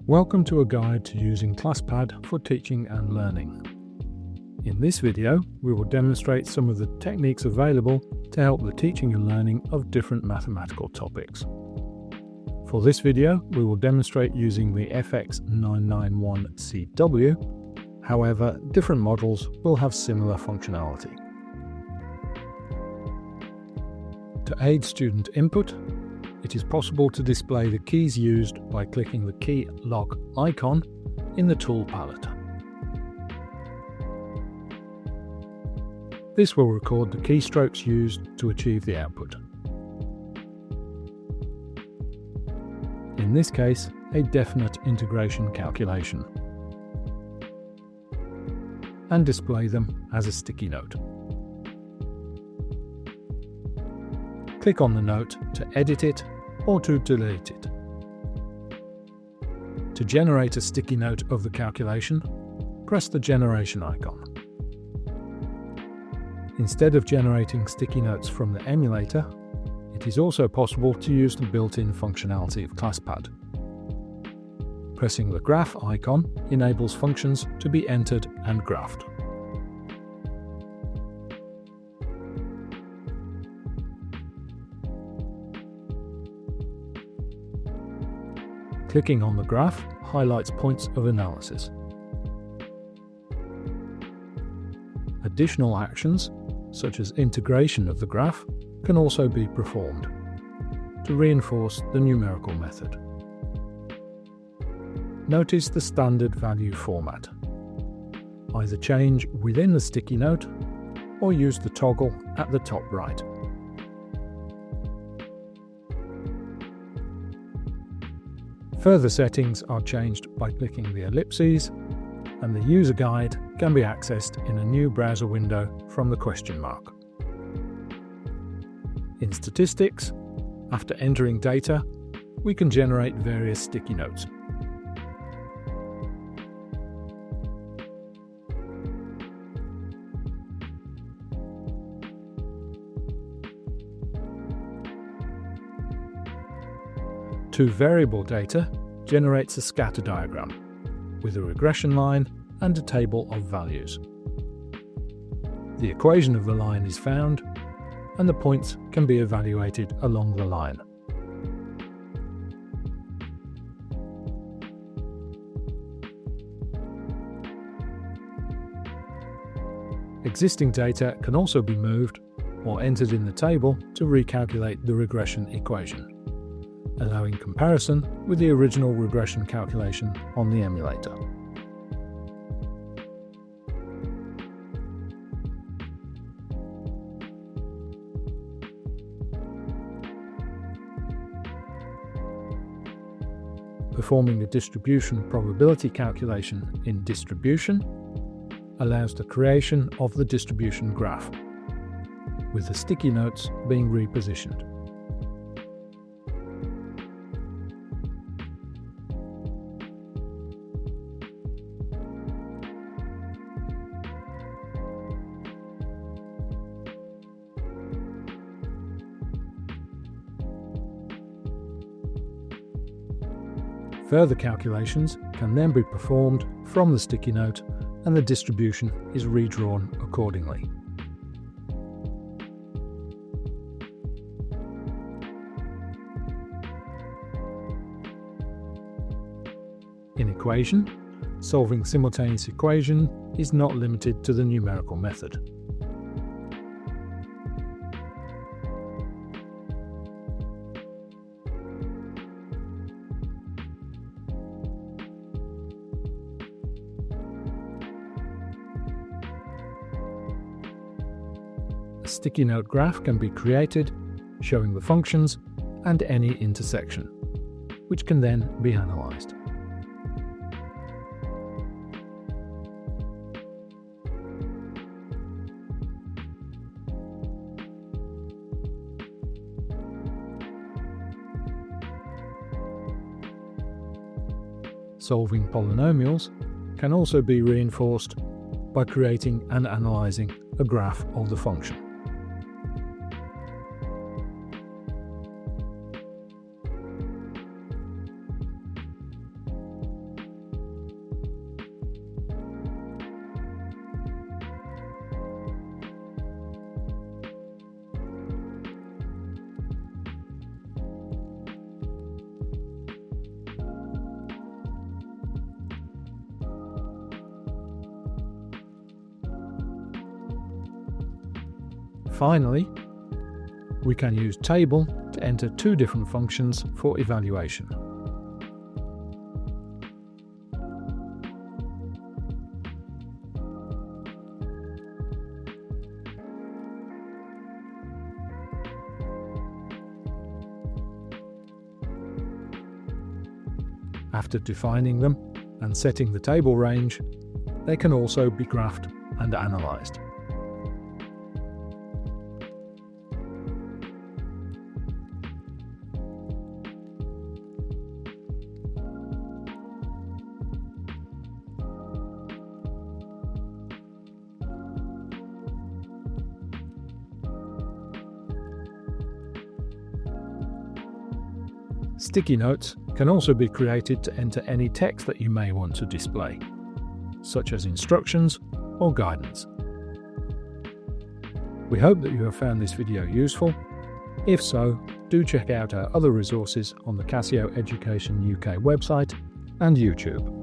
Welcome to a guide to using ClassPad for teaching and learning. In this video, we will demonstrate some of the techniques available to help the teaching and learning of different mathematical topics. For this video, we will demonstrate using the FX991CW. However, different models will have similar functionality. To aid student input, it is possible to display the keys used by clicking the key lock icon in the tool palette. This will record the keystrokes used to achieve the output. In this case, a definite integration calculation, and display them as a sticky note. Click on the note to edit it or to delete it. To generate a sticky note of the calculation, press the generation icon. Instead of generating sticky notes from the emulator, it is also possible to use the built-in functionality of ClassPad. Pressing the graph icon enables functions to be entered and graphed. Clicking on the graph highlights points of analysis. Additional actions, such as integration of the graph, can also be performed to reinforce the numerical method. Notice the standard value format. Either change within the sticky note or use the toggle at the top right. Further settings are changed by clicking the ellipses, and the user guide can be accessed in a new browser window from the question mark. In statistics, after entering data, we can generate various sticky notes. To variable data generates a scatter diagram with a regression line and a table of values. The equation of the line is found, and the points can be evaluated along the line. Existing data can also be moved or entered in the table to recalculate the regression equation, allowing comparison with the original regression calculation on the emulator. Performing the distribution probability calculation in distribution allows the creation of the distribution graph, with the sticky notes being repositioned. Further calculations can then be performed from the sticky note, and the distribution is redrawn accordingly. In equation, solving simultaneous equation is not limited to the numerical method. A sticky note graph can be created, showing the functions and any intersection, which can then be analysed. Solving polynomials can also be reinforced by creating and analysing a graph of the function. Finally, we can use Table to enter two different functions for evaluation. After defining them and setting the table range, they can also be graphed and analysed. Sticky notes can also be created to enter any text that you may want to display, such as instructions or guidance. We hope that you have found this video useful. If so, do check out our other resources on the Casio Education UK website and YouTube.